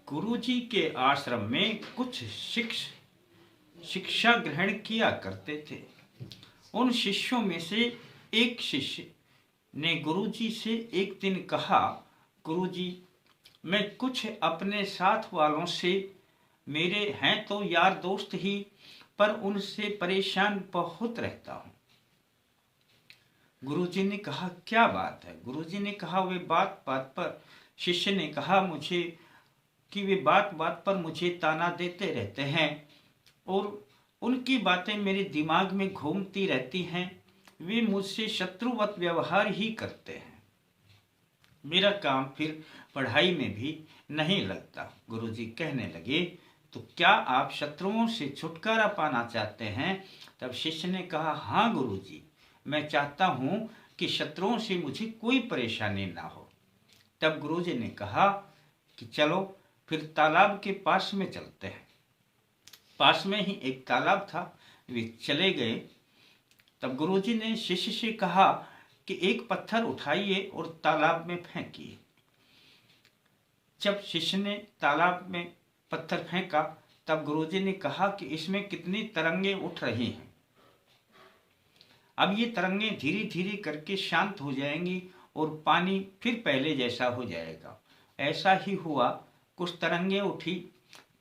गुरुजी के आश्रम में कुछ शिक्षा ग्रहण किया करते थे। उन शिष्यों में से एक शिष्य ने गुरुजी से एक दिन कहा, गुरुजी, मैं कुछ अपने साथ वालों से, मेरे हैं तो यार दोस्त ही, पर उनसे परेशान बहुत रहता हूँ। गुरुजी ने कहा, क्या बात है? गुरुजी ने कहा, वे बात बात पर, शिष्य ने कहा मुझे कि वे बात बात पर मुझे ताना देते रहते हैं और उनकी बातें मेरे दिमाग में घूमती रहती हैं। वे मुझसे शत्रुवत व्यवहार ही करते हैं। मेरा काम फिर पढ़ाई में भी नहीं लगता। गुरुजी कहने लगे, तो क्या आप शत्रुओं से छुटकारा पाना चाहते हैं? तब शिष्य ने कहा, हाँ गुरुजी, मैं चाहता हूँ कि शत्रुओं से मुझे कोई परेशानी ना हो। तब गुरुजी ने कहा कि चलो फिर तालाब के पास में चलते हैं। पास में ही एक तालाब था। वे चले गए। तब गुरुजी ने शिष्य से कहा कि एक पत्थर उठाइए और तालाब में फेंकिए। जब शिष्य ने तालाब में पत्थर फेंका तब गुरुजी ने कहा कि इसमें कितनी तरंगे उठ रही हैं। अब ये तरंगे धीरे धीरे करके शांत हो जाएंगी और पानी फिर पहले जैसा हो जाएगा। ऐसा ही हुआ। कुछ तरंगे उठी,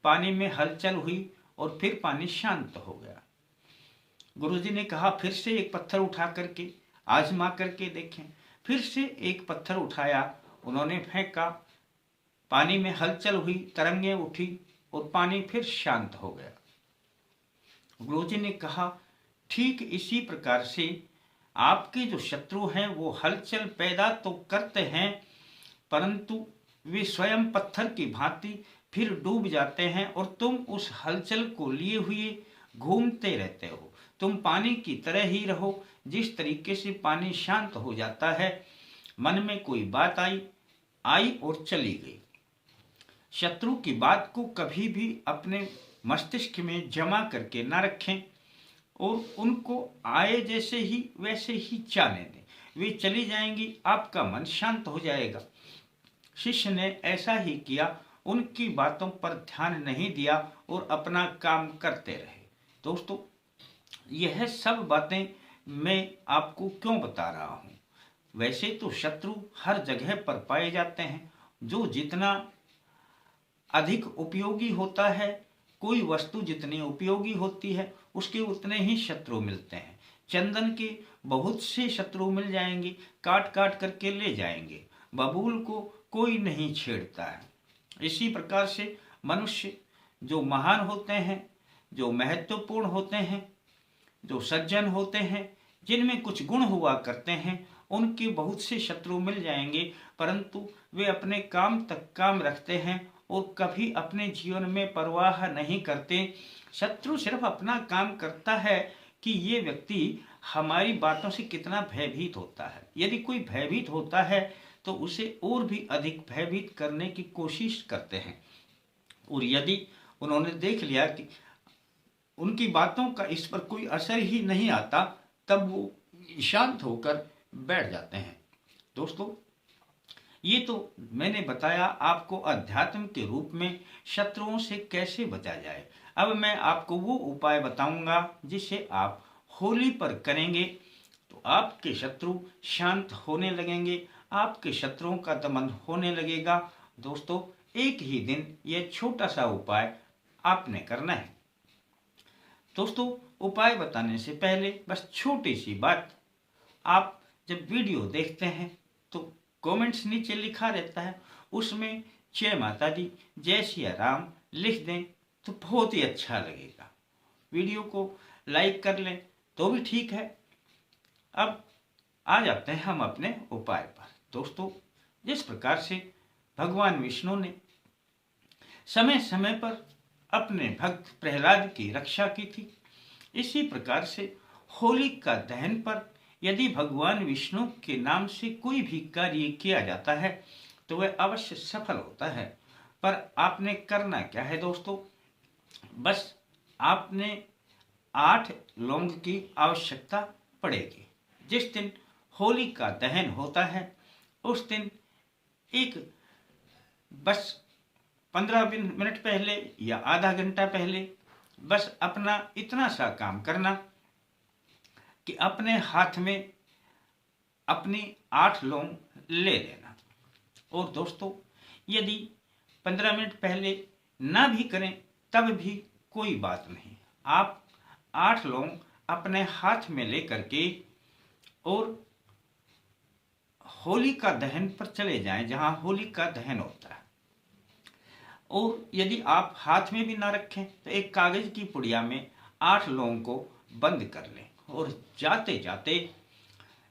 पानी में हलचल हुई और फिर पानी शांत हो गया। गुरुजी ने कहा, फिर से एक पत्थर उठा करके आजमा करके देखें। फिर से एक पत्थर उठाया, उन्होंने फेंका, पानी में हलचल हुई, तरंगे उठी और पानी फिर शांत हो गया। गुरुजी ने कहा, ठीक इसी प्रकार से आपके जो शत्रु हैं वो हलचल पैदा तो करते हैं, परंतु वे स्वयं पत्थर की भांति फिर डूब जाते हैं और तुम उस हलचल को लिए हुए घूमते रहते हो। तुम पानी की तरह ही रहो। जिस तरीके से पानी शांत हो जाता है, मन में कोई बात आई और चली गई। शत्रु की बात को कभी भी अपने मस्तिष्क में जमा करके ना रखें और उनको आए जैसे ही वैसे ही जाने दें। वे चली जाएंगी, आपका मन शांत हो जाएगा। शिष्य ने ऐसा ही किया, उनकी बातों पर ध्यान नहीं दिया और अपना काम करते रहे। दोस्तों, यह सब बातें मैं आपको क्यों बता रहा हूँ? वैसे तो शत्रु हर जगह पर पाए जाते हैं। जो जितना अधिक उपयोगी होता है, कोई वस्तु जितनी उपयोगी होती है, उसके उतने ही शत्रु मिलते हैं। चंदन के बहुत से शत्रु मिल जाएंगे, काट काट करके ले जाएंगे। बबूल को कोई नहीं छेड़ता है। इसी प्रकार से मनुष्य जो महान होते हैं, जो महत्वपूर्ण होते हैं, जो सज्जन होते हैं, जिनमें कुछ गुण हुआ करते हैं, उनके बहुत से शत्रु मिल जाएंगे, परंतु वे अपने काम तक काम रखते हैं और कभी अपने जीवन में परवाह नहीं करते। शत्रु सिर्फ अपना काम करता है कि ये व्यक्ति हमारी बातों से कितना भयभीत होता है। यदि कोई भयभीत होता है तो उसे और भी अधिक भयभीत करने की कोशिश करते हैं, और यदि उन्होंने देख लिया कि उनकी बातों का इस पर कोई असर ही नहीं आता, तब वो शांत होकर बैठ जाते हैं। दोस्तों, ये तो मैंने बताया आपको अध्यात्म के रूप में शत्रुओं से कैसे बचा जाए। अब मैं आपको वो उपाय बताऊंगा जिसे आप होली पर करेंगे तो आपके शत्रु शांत होने लगेंगे, आपके शत्रुओं का दमन होने लगेगा। दोस्तों, एक ही दिन यह छोटा सा उपाय आपने करना है। दोस्तों, उपाय बताने से पहले बस छोटी सी बात, आप जब वीडियो देखते हैं तो कमेंट्स नीचे लिखा रहता है, उसमें जय माता दी, जय सिया राम लिख दें तो बहुत ही अच्छा लगेगा। वीडियो को लाइक कर लें तो भी ठीक है। अब आ जाते हैं हम अपने उपाय पर। दोस्तों, जिस प्रकार से भगवान विष्णु ने समय समय पर अपने भक्त प्रहलाद की रक्षा की थी, इसी प्रकार से होलिका दहन पर यदि भगवान विष्णु के नाम से कोई भी कार्य किया जाता है तो वह अवश्य सफल होता है। पर आपने करना क्या है दोस्तों? बस आपने 8 लौंग की आवश्यकता पड़ेगी। जिस दिन होली का दहन होता है उस दिन एक बस 15 मिनट पहले या आधा घंटा पहले बस अपना इतना सा काम करना कि अपने हाथ में अपनी 8 लौंग ले लेना। और दोस्तों यदि 15 मिनट पहले ना भी करें तब भी कोई बात नहीं, आप 8 लौंग अपने हाथ में लेकर के और होलिका दहन पर चले जाएं, जहां होलिका दहन होता है। और यदि आप हाथ में भी ना रखें तो एक कागज की पुड़िया में 8 लौंग को बंद कर लें और जाते जाते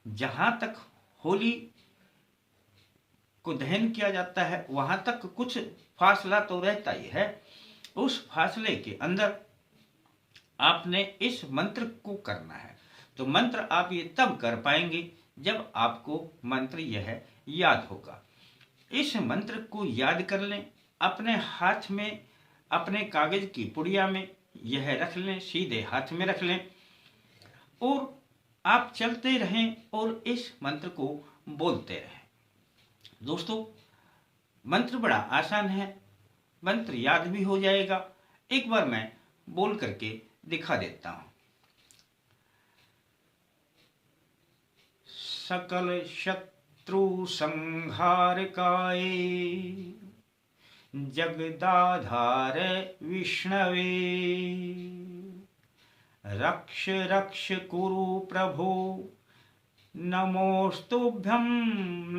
जहां तक होली को दहन किया जाता है वहां तक कुछ फासला तो रहता ही है। उस फासले के अंदर आपने इस मंत्र को करना है। तो मंत्र आप ये तब कर पाएंगे जब आपको मंत्र यह याद होगा। इस मंत्र को याद कर लें, अपने हाथ में अपने कागज की पुड़िया में यह रख लें, सीधे हाथ में रख लें और आप चलते रहें और इस मंत्र को बोलते रहें। दोस्तों मंत्र बड़ा आसान है, मंत्र याद भी हो जाएगा। एक बार मैं बोल करके दिखा देता हूं। सकल शत्रु संहारकाय जगदाधार विष्णवे रक्ष रक्ष कुरु प्रभो नमोस्तुभ्यं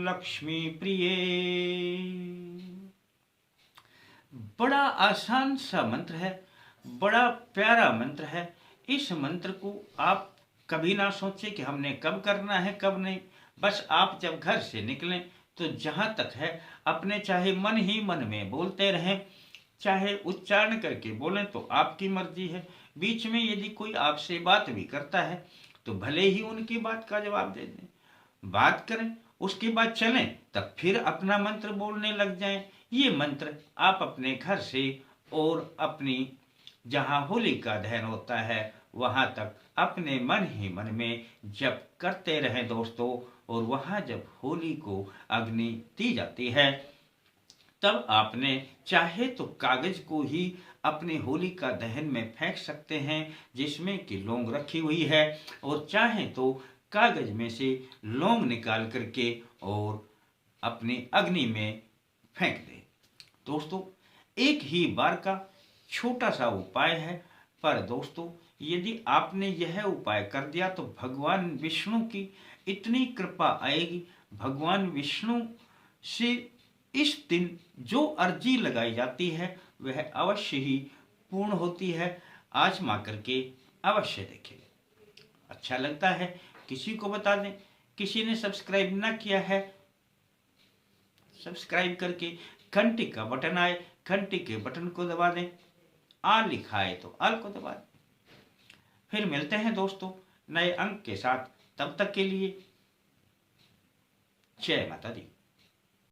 लक्ष्मी प्रिये। बड़ा आसान सा मंत्र है, बड़ा प्यारा मंत्र है। इस मंत्र को आप कभी ना सोचे कि हमने कब करना है कब नहीं, बस आप जब घर से निकलें तो जहां तक है अपने चाहे मन ही मन में बोलते रहें, चाहे उच्चारण करके बोलें तो आपकी मर्जी है। बीच में यदि कोई आपसे बात भी करता है तो भले ही उनकी बात का जवाब दे दें, बात करें, उसके बाद चलें, तब फिर अपना मंत्र बोलने लग जाएं। ये मंत्र आप अपने घर से और अपनी जहां होली का दहन होता है वहां तक अपने मन ही मन में जप करते रहें दोस्तों। और वहां जब होली को अग्नि दी जाती है तब आपने चाहे तो कागज को ही अपने होली का दहन में फेंक सकते हैं जिसमें कि लौंग रखी हुई है, और चाहे तो कागज में से लौंग निकाल करके और अपनी अग्नि में फेंक दें। दोस्तों एक ही बार का छोटा सा उपाय है, पर दोस्तों यदि आपने यह उपाय कर दिया तो भगवान विष्णु की इतनी कृपा आएगी, भगवान विष्णु से इस दिन जो अर्जी लगाई जाती है वह अवश्य ही पूर्ण होती है। आजमा करके अवश्य देखें। अच्छा लगता है किसी को बता दें। किसी ने सब्सक्राइब ना किया है, सब्सक्राइब करके घंटी का बटन आए, घंटी के बटन को दबा दें। आ लिखा है तो आल को दबा दें। फिर मिलते हैं दोस्तों नए अंक के साथ, तब तक के लिए जय माता दी।